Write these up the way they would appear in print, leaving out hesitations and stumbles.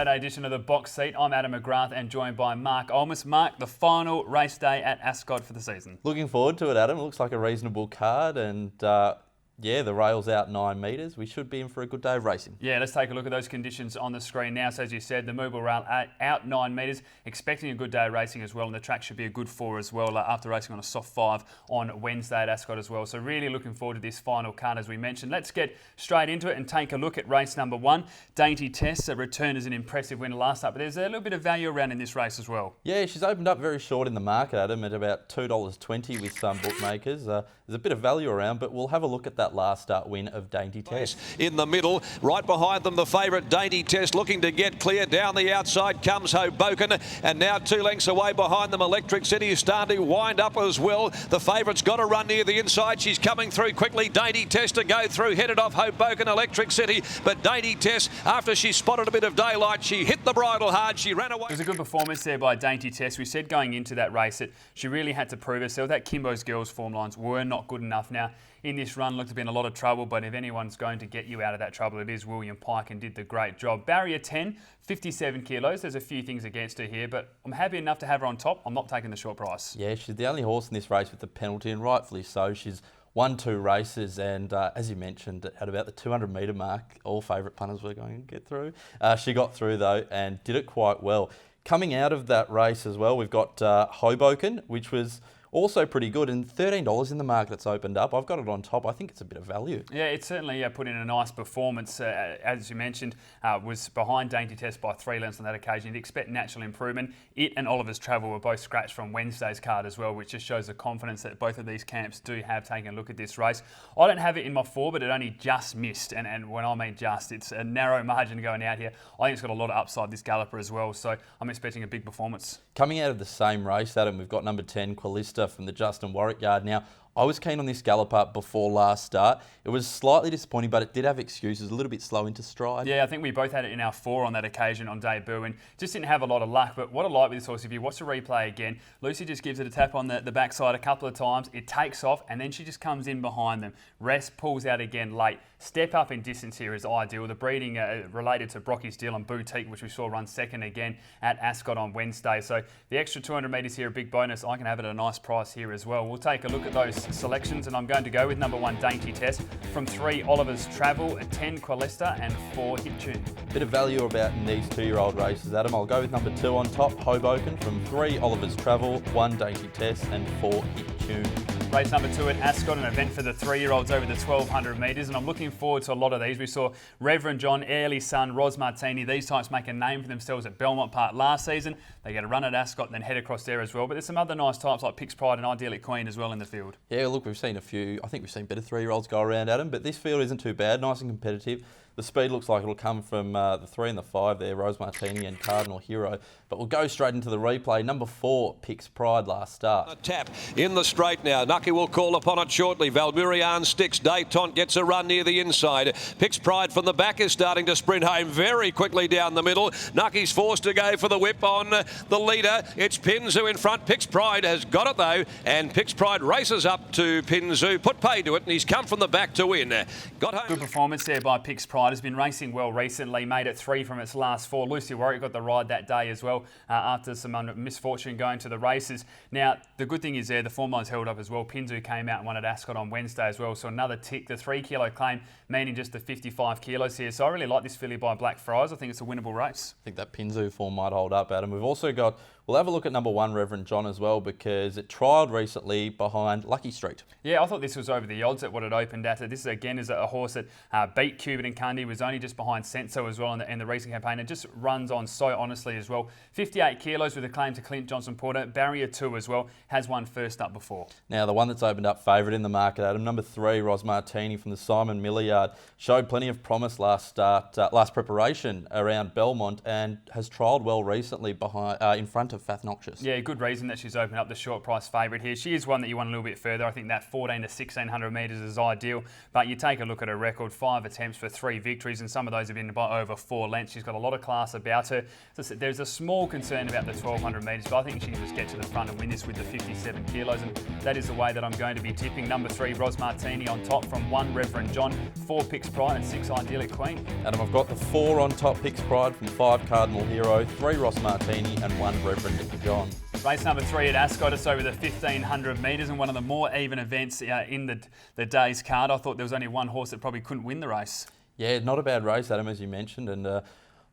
Saturday edition of the Box Seat. I'm Adam McGrath and joined by Mark Olmos. Mark, the final race day at Ascot for the season. Looking forward to it, Adam. It looks like a reasonable card and yeah, the rail's out 9 metres. We should be in for a good day of racing. Yeah, let's take a look at those conditions on the screen now. So as you said, the Moorabool Rail out 9 metres, expecting a good day of racing as well, and the track should be a good 4 as well after racing on a soft 5 on Wednesday at Ascot as well. So really looking forward to this final card as we mentioned. Let's get straight into it and take a look at race number 1. Dainty Tess returned as an impressive winner last up, but there's a little bit of value around in this race as well. Yeah, she's opened up very short in the market, Adam, at about $2.20 with some bookmakers. There's a bit of value around, but we'll have a look at that last start win of Dainty Tess. In the middle, right behind them, the favourite Dainty Tess looking to get clear. Down the outside comes Hoboken, and now 2 lengths away behind them, Electric City is starting to wind up as well. The favourite's got to run near the inside. She's coming through quickly. Dainty Tess to go through, headed off Hoboken, Electric City. But Dainty Tess, after she spotted a bit of daylight, she hit the bridle hard. She ran away. It was a good performance there by Dainty Tess. We said going into that race that she really had to prove herself. That Kimbo's Girls form lines were not good enough. Now, in this run, looked to be in a lot of trouble, but if anyone's going to get you out of that trouble, it is William Pike, and did the great job. Barrier 10, 57 kilos. There's a few things against her here, but I'm happy enough to have her on top. I'm not taking the short price. Yeah, she's the only horse in this race with the penalty, and rightfully so. She's won 2 races, and as you mentioned, at about the 200 metre mark, all favourite punters were going to get through. She got through, though, and did it quite well. Coming out of that race as well, we've got Hoboken, which was also pretty good, and $13 in the market it's opened up. I've got it on top. I think it's a bit of value. Yeah, it certainly put in a nice performance. As you mentioned, was behind Dainty Tess by 3 lengths on that occasion. You'd expect natural improvement. It and Oliver's Travel were both scratched from Wednesday's card as well, which just shows the confidence that both of these camps do have taking a look at this race. I don't have it in my 4, but it only just missed. And when I mean just, it's a narrow margin going out here. I think it's got a lot of upside, this galloper as well. So I'm expecting a big performance. Coming out of the same race, Adam, we've got number 10, Qualista from the Justin Warwick yard. Now, I was keen on this galloper before last start. It was slightly disappointing, but it did have excuses, a little bit slow into stride. Yeah, I think we both had it in our 4 on that occasion on debut and just didn't have a lot of luck. But what I like with this horse, if you watch the replay again, Lucy just gives it a tap on the backside a couple of times. It takes off and then she just comes in behind them. Rest, pulls out again late. Step up in distance here is ideal. The breeding related to Brocky's Deal and Boutique, which we saw run second again at Ascot on Wednesday. So the extra 200 metres here, a big bonus. I can have it at a nice price here as well. We'll take a look at those selections, and I'm going to go with number 1, Dainty Tess. From 3, Oliver's Travel, 10, Qualista, and 4, Hip Tune. Bit of value about in these 2-year-old races, Adam. I'll go with number 2 on top, Hoboken. From 3, Oliver's Travel, 1, Dainty Tess, and 4, Hip Tune. Race number 2 at Ascot, an event for the 3-year-olds over the 1,200 metres, and I'm looking forward to a lot of these. We saw Reverend John, Airly Sun, Ros Martini. These types make a name for themselves at Belmont Park last season. They get a run at Ascot and then head across there as well. But there's some other nice types like Pix Pride and Idyllic Queen as well in the field. Yeah, look, we've seen a few. I think we've seen better 3-year-olds go around, Adam, but this field isn't too bad, nice and competitive. The speed looks like it'll come from the 3 and the 5 there, Rose Martini and Cardinal Hero. But we'll go straight into the replay. Number 4, Pix Pride last start. A tap in the straight now. Nucky will call upon it shortly. Valmurian sticks. Dayton gets a run near the inside. Pix Pride from the back is starting to sprint home very quickly down the middle. Nucky's forced to go for the whip on the leader. It's Pinzu in front. Pix Pride has got it though, and Pix Pride races up to Pinzu. Put pay to it, and he's come from the back to win. Got home. Good performance there by Pix Pride. Has been racing well recently. Made it 3 from its last 4. Lucy Warwick got the ride that day as well after some misfortune going to the races. Now, the good thing is there, the form line's held up as well. Pinzu came out and won at Ascot on Wednesday as well. So another tick. The 3 kilo claim, meaning just the 55 kilos here. So I really like this filly by Blackfriars. I think it's a winnable race. I think that Pinzu form might hold up, Adam. We've also got, we'll have a look at number 1, Reverend John as well, because it trialled recently behind Lucky Street. Yeah, I thought this was over the odds at what it opened at. This again is a horse that beat Cuban and Cundy, was only just behind Senso as well in the recent campaign. It just runs on so honestly as well. 58 kilos with a claim to Clint Johnson Porter. Barrier 2 as well. Has won first up before. Now, the one that's opened up favourite in the market, Adam, number 3, Ros Martini from the Simon Miller yard. Showed plenty of promise last preparation around Belmont and has trialled well recently in front of Fath Noxious. Yeah, good reason that she's opened up the short price favourite here. She is one that you want a little bit further. I think that 14 to 1600 metres is ideal. But you take a look at her record, 5 attempts for 3 victories, and some of those have been by over 4 lengths. She's got a lot of class about her. So there's a small concern about the 1200 metres, but I think she can just get to the front and win this with the 57 kilos, and that is the way that I'm going to be tipping. Number 3, Ros Martini on top from 1, Reverend John, 4, Pix Pride, and 6, Idyllic Queen. Adam, I've got the 4 on top, Pix Pride from 5, Cardinal Hero, 3, Ros Martini, and 1, Reverend John. Race number 3 at Ascot, it's over the 1500 metres and one of the more even events in the day's card. I thought there was only one horse that probably couldn't win the race. Yeah, not a bad race, Adam, as you mentioned, and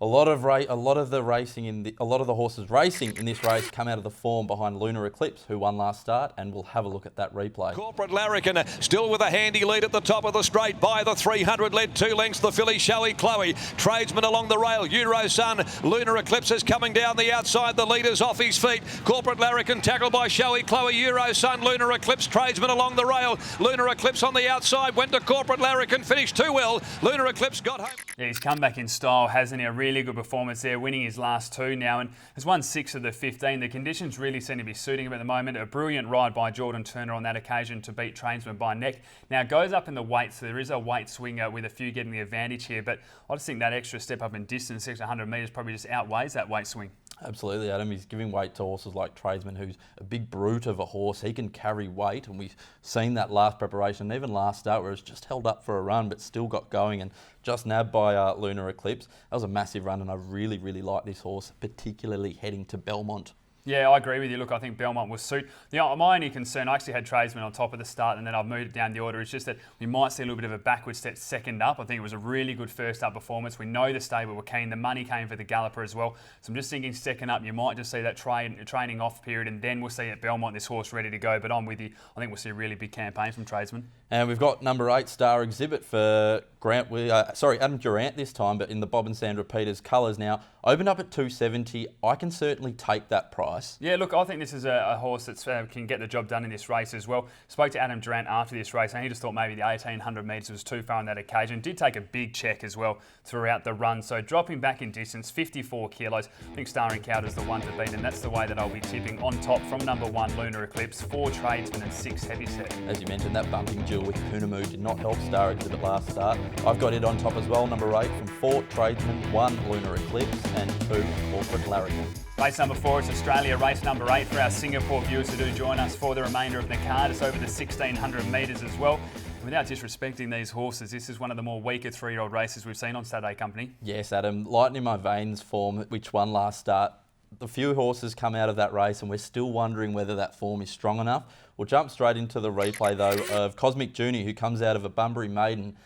a lot of the horses racing in this race come out of the form behind Lunar Eclipse, who won last start, and we'll have a look at that replay. Corporate Larrikin still with a handy lead at the top of the straight by the 300, led 2 lengths. The filly Showy Chloe, Tradesman along the rail, Euro Sun, Lunar Eclipse is coming down the outside. The leader's off his feet. Corporate Larrikin tackled by Showy Chloe, Euro Sun, Lunar Eclipse, Tradesman along the rail. Lunar Eclipse on the outside, went to Corporate Larrikin, finished too well. Lunar Eclipse got home. Yeah, he's come back in style, hasn't he? A really good performance there, winning his last 2 now, and has won 6 of the 15. The conditions really seem to be suiting him at the moment. A brilliant ride by Jordan Turner on that occasion to beat Tradesman by neck. Now goes up in the weight, so there is a weight swinger with a few getting the advantage here, but I just think that extra step up in distance, 600 metres, probably just outweighs that weight swing. Absolutely, Adam. He's giving weight to horses like Tradesman, who's a big brute of a horse. He can carry weight, and we've seen that last preparation, even last start, where it's just held up for a run, but still got going and just nabbed by Lunar Eclipse. That was a massive run, and I really, really like this horse, particularly heading to Belmont. Yeah, I agree with you. Look, I think Belmont will suit. My only concern, I actually had Tradesman on top of the start and then I've moved it down the order. It's just that we might see a little bit of a backward step second up. I think it was a really good first up performance. We know the stable were keen. The money came for the galloper as well. So I'm just thinking second up, you might just see that training off period, and then we'll see at Belmont this horse ready to go. But I'm with you. I think we'll see a really big campaign from Tradesman. And we've got number 8 Star Exhibit for Adam Durant this time, but in the Bob and Sandra Peters colours now. Opened up at 270. I can certainly take that price. Yeah, look, I think this is a horse that can get the job done in this race as well. Spoke to Adam Durant after this race, and he just thought maybe the 1800 metres was too far on that occasion. Did take a big check as well throughout the run. So dropping back in distance, 54 kilos. I think Star Encounter's the one to beat, and that's the way that I'll be tipping. On top from number 1, Lunar Eclipse, 4 Tradesmen and 6 Heavyset. As you mentioned, that bumping duel with Kunamu did not help Star Exhibit last start. I've got it on top as well, number 8 from 4 Tradesmen, 1 Lunar Eclipse and 2 Corporate Larrikin. Race number 4 is Australia, race number 8 for our Singapore viewers who do join us for the remainder of the card. It's over the 1600 metres as well. Without disrespecting these horses, this is one of the more weaker 3-year-old races we've seen on Saturday Company. Yes, Adam. Lighting in my veins form, which won last start. The few horses come out of that race and we're still wondering whether that form is strong enough. We'll jump straight into the replay though of Cosmic Journey, who comes out of a Bunbury Maiden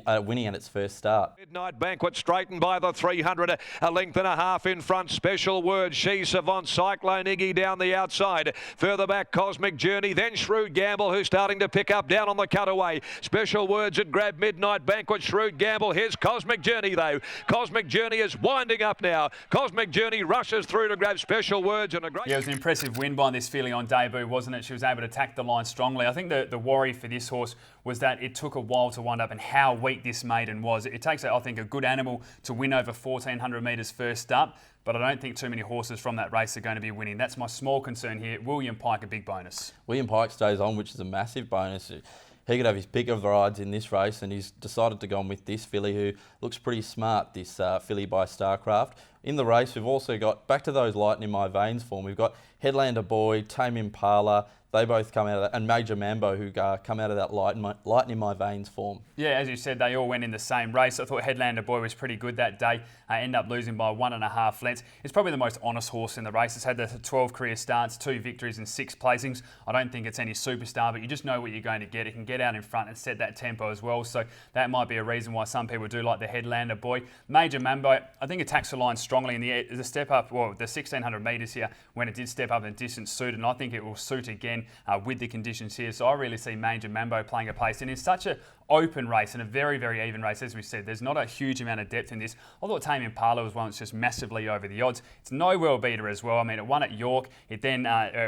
winning at its first start. Midnight Banquet straightened by the 300, a length and a half in front. Special Word, She Savant, Cyclone Iggy down the outside. Further back, Cosmic Journey, then Shrewd Gamble, who's starting to pick up down on the cutaway. Special Words had grabbed Midnight Banquet, Shrewd Gamble. Here's Cosmic Journey though. Cosmic Journey is winding up now. Cosmic Journey rushes through to grab Special Words, and a great... Yeah, it was an impressive win by this filly on debut, wasn't it? She was able to attack the line strongly. I think the worry for this horse was that it took a while to wind up and how weak this maiden was. It takes, I think, a good animal to win over 1400 metres first up, but I don't think too many horses from that race are going to be winning. That's my small concern here. William Pike, a big bonus. William Pike stays on, which is a massive bonus. He could have his pick of the rides in this race, and he's decided to go on with this filly, who looks pretty smart, this filly by Starcraft. In the race, we've also got, back to those Lighting in My Veins form, we've got Headlander Boy, Tame Impala. They both come out of that, and Major Mambo, who come out of that Lighting in My Veins form. Yeah, as you said, they all went in the same race. I thought Headlander Boy was pretty good that day. Ended up losing by 1.5 lengths. It's probably the most honest horse in the race. It's had the 12 career starts, 2 victories and 6 placings. I don't think it's any superstar, but you just know what you're going to get. It can get out in front and set that tempo as well. So that might be a reason why some people do like the Headlander Boy. Major Mambo, I think attacks the line strongly in the step up, well, the 1600 metres here, when it did step up in distance suited, and I think it will suit again with the conditions here. So I really see Major Mambo playing a place, and it's such a open race and a very, very even race. As we said, there's not a huge amount of depth in this. I thought Tame Impala was one that's just massively over the odds. It's no world beater as well. I mean, it won at York. It then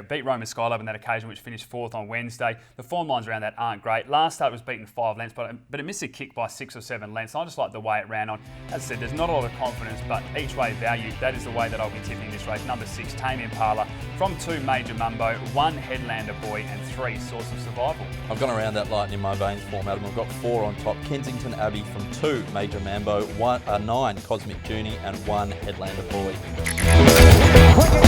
beat Roman Skylab on that occasion, which finished 4th on Wednesday. The form lines around that aren't great. Last start was beaten 5 lengths, but it missed a kick by 6 or 7 lengths. I just like the way it ran on. As I said, there's not a lot of confidence, but each way value, that is the way that I'll be tipping this race. Number 6, Tame Impala. From 2, Major Mambo. 1, Headlander Boy. And 3, Source of Survival. I've gone around that Lighting in My Veins form, Adam. I've got 4 on top. Kensington Abbey from 2, Major Mambo, 9, Cosmic Junie, and 1, Headlander Boy.